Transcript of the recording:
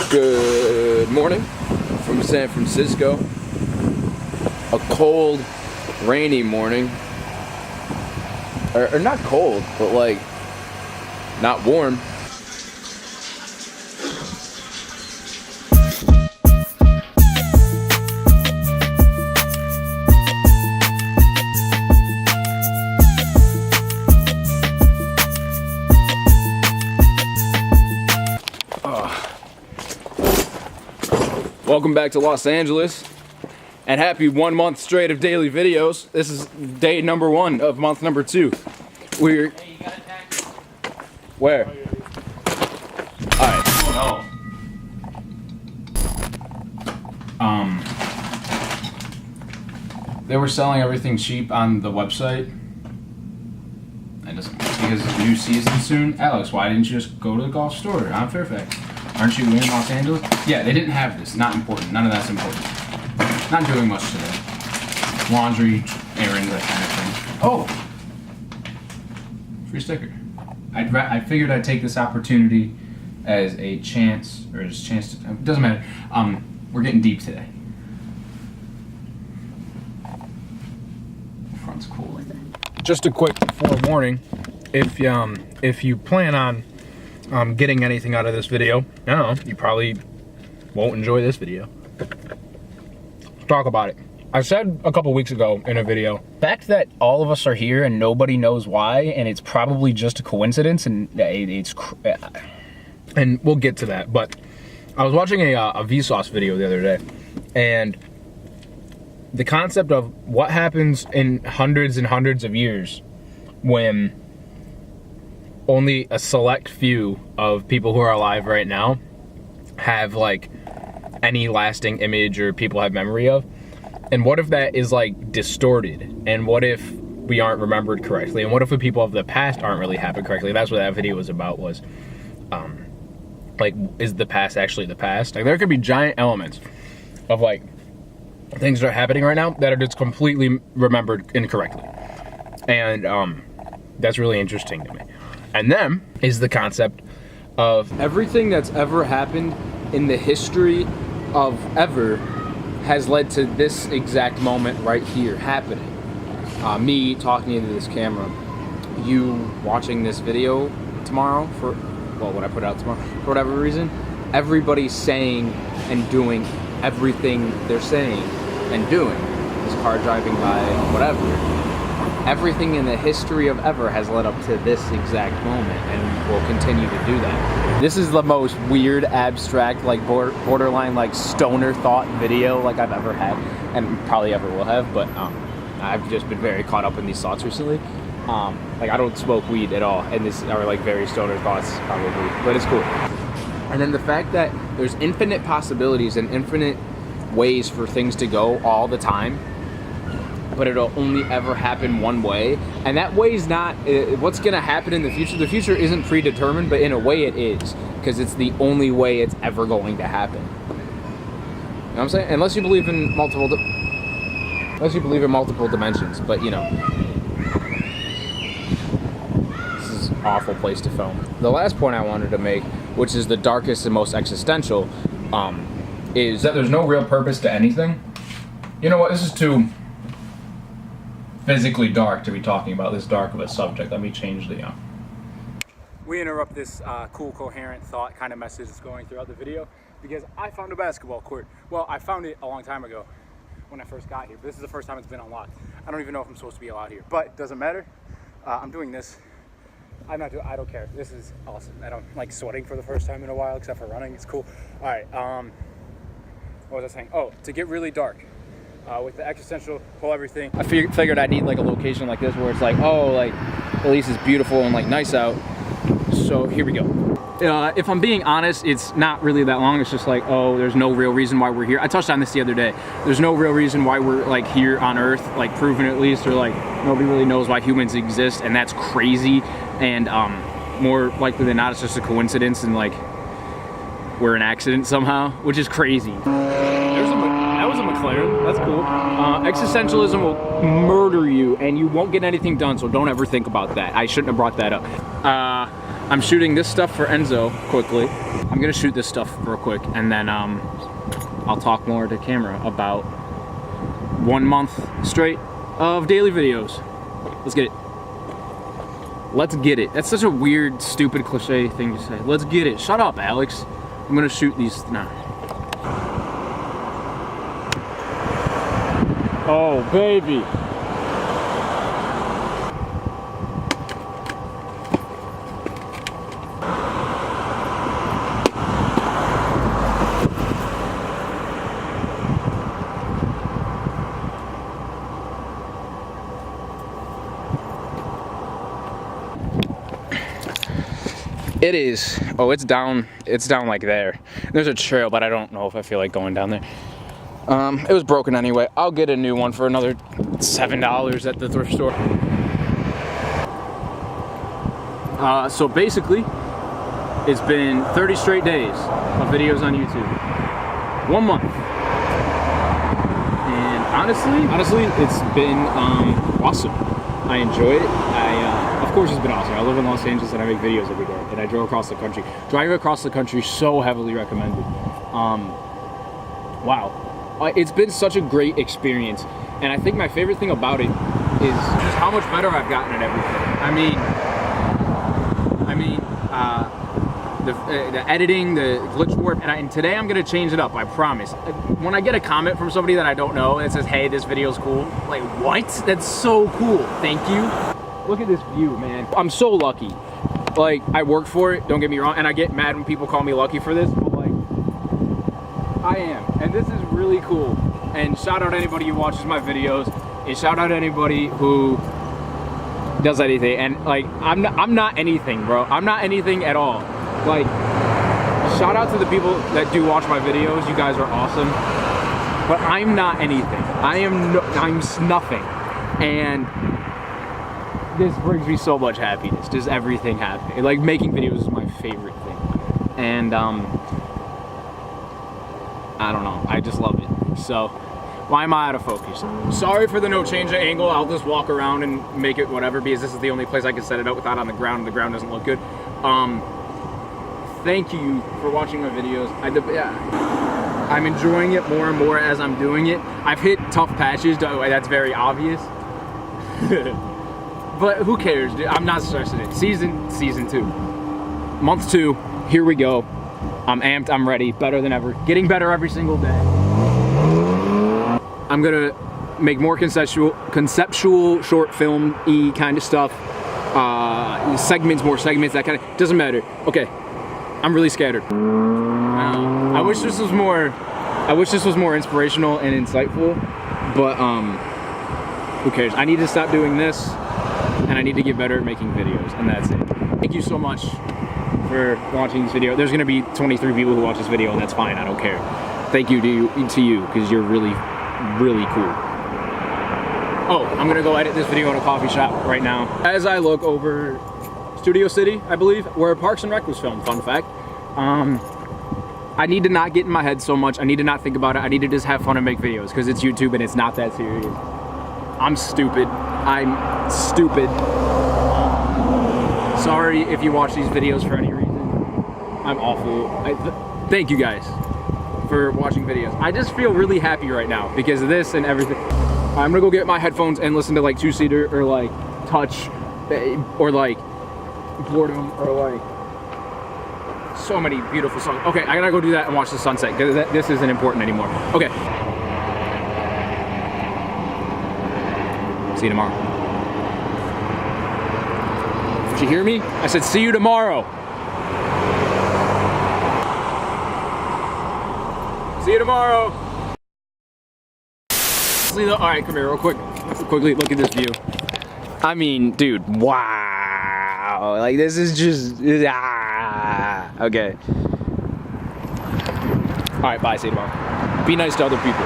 Good morning from San Francisco. A cold, rainy morning. Or not cold, but like not warm. Welcome back to Los Angeles, and happy 1 month straight of daily videos. This is day number 1 of month number 2. We're... Hey, you got a taxi? Where? Alright. Oh. They were selling everything cheap on the website. It doesn't, because it's a new season soon. Alex, why didn't you just go to the golf store on Fairfax? Aren't you in Los Angeles? Yeah, they didn't have this. Not important. None of that's important. Not doing much today. Laundry, errands, that kind of thing. Oh! Free sticker. I figured I'd take this opportunity as a chance, or as a chance to... It doesn't matter. We're getting deep today. The front's cool right there. Just a quick forewarning. If you plan on getting anything out of this video, I don't know, you probably won't enjoy this video. Let's talk about it. I said a couple weeks ago in a video, the fact that all of us are here and nobody knows why, and it's probably just a coincidence, and and we'll get to that, but I was watching a Vsauce video the other day, and the concept of what happens in hundreds and hundreds of years when only a select few of people who are alive right now have like any lasting image or people have memory of, and what if that is like distorted, and what if we aren't remembered correctly, and what if the people of the past aren't really happened correctly. That's what that video was about, was like, is the past actually the past? Like, there could be giant elements of like things that are happening right now that are just completely remembered incorrectly, and that's really interesting to me. And then is the concept of everything that's ever happened in the history of ever has led to this exact moment right here happening. Me talking into this camera, you watching this video tomorrow for, well, when I put it out tomorrow, for whatever reason, everybody saying and doing everything they're saying and doing. This car driving by, whatever. Everything in the history of ever has led up to this exact moment, and will continue to do that. This is the most weird, abstract, like borderline, like stoner thought video like I've ever had, and probably ever will have. But I've just been very caught up in these thoughts recently. Like, I don't smoke weed at all, and this are like very stoner thoughts probably, but it's cool. And then the fact that there's infinite possibilities and infinite ways for things to go all the time, but it'll only ever happen one way, and that way is not what's gonna happen in the future. The future isn't predetermined, but in a way it is, because it's the only way it's ever going to happen. You know what I'm saying? Unless you believe in multiple dimensions, but you know, this is an awful place to film. The last point I wanted to make, which is the darkest and most existential, is that there's no real purpose to anything. You know what? This is too physically dark to be talking about this dark of a subject. Let me change the We interrupt this cool, coherent thought kind of message that's going throughout the video because I found a basketball court. Well, I found it a long time ago when I first got here, but this is the first time it's been unlocked. I don't even know if I'm supposed to be allowed here, but it doesn't matter. I'm doing this. I don't care. This is awesome. I don't like sweating for the first time in a while, except for running. It's cool. All right. What was I saying? Oh, to get really dark. With the existential whole everything, I figured I need like a location like this where it's like, oh, like at least it's beautiful and like nice out. So here we go. If I'm being honest, it's not really that long. It's just like, oh, there's no real reason why we're here. I touched on this the other day. There's no real reason why we're like here on Earth, like proven at least, or like nobody really knows why humans exist, and that's crazy. And more likely than not, it's just a coincidence, and like we're an accident somehow, which is crazy. That was a McLaren. That's cool. Existentialism will murder you, and you won't get anything done, so don't ever think about that. I shouldn't have brought that up. I'm shooting this stuff for Enzo quickly. I'm gonna shoot this stuff real quick, and then I'll talk more to camera about 1 month straight of daily videos. Let's get it. Let's get it. That's such a weird, stupid cliche thing to say. Let's get it. Shut up, Alex. I'm gonna shoot these now. Oh, baby. It is. Oh, it's down like there. There's a trail, but I don't know if I feel like going down there. It was broken anyway. I'll get a new one for another $7 at the thrift store. So basically, it's been 30 straight days of videos on YouTube. 1 month. And honestly, it's been awesome. I enjoy it. Of course it's been awesome. I live in Los Angeles and I make videos every day. And I drove across the country. Driving across the country, so heavily recommended. Wow. It's been such a great experience. And I think my favorite thing about it is just how much better I've gotten at everything. The editing, the glitch warp, and today I'm gonna change it up, I promise. When I get a comment from somebody that I don't know that says, hey, this video's cool, like, what? That's so cool, thank you. Look at this view, man. I'm so lucky. Like, I worked for it, don't get me wrong, and I get mad when people call me lucky for this, but like, I am, and this is really cool. And shout out anybody who watches my videos, and shout out anybody who does anything. And like, I'm not anything, bro. I'm not anything at all. Like, shout out to the people that do watch my videos. You guys are awesome. But I'm not anything. I'm nothing. And this brings me so much happiness. Just everything happy. Like, making videos is my favorite thing. And I don't know. I just love it. So, why am I out of focus? Sorry for the no change of angle. I'll just walk around and make it whatever, because this is the only place I can set it up without on the ground. The ground doesn't look good. Thank you for watching my videos. I'm enjoying it more and more as I'm doing it. I've hit tough patches, that's very obvious. But who cares, dude? I'm not stressing it. Season 2. Month 2, here we go. I'm amped, I'm ready, better than ever. Getting better every single day. I'm gonna make more conceptual short film-y kind of stuff. More segments, that kind of, doesn't matter. Okay, I'm really scattered. I wish this was more inspirational and insightful, but who cares? I need to stop doing this, and I need to get better at making videos, and that's it. Thank you so much for watching this video. There's gonna be 23 people who watch this video, and that's fine, I don't care. Thank you to you, because you're really cool. Oh, I'm gonna go edit this video in a coffee shop right now. As I look over Studio City, I believe, where Parks and Rec was filmed, fun fact. I need to not get in my head so much. I need to not think about it. I need to just have fun and make videos, because it's YouTube and it's not that serious. I'm stupid. Sorry if you watch these videos for any reason. I'm awful. Thank you guys for watching videos. I just feel really happy right now because of this and everything. I'm gonna go get my headphones and listen to like two-seater or like Touch or like Boredom or like so many beautiful songs. Okay, I gotta go do that and watch the sunset because this isn't important anymore. Okay. See you tomorrow. Did you hear me? I said see you tomorrow. See you tomorrow. All right, come here real quick. Quickly look at this view. I mean, dude, wow. Like, this is just, okay. All right, bye, see you tomorrow. Be nice to other people.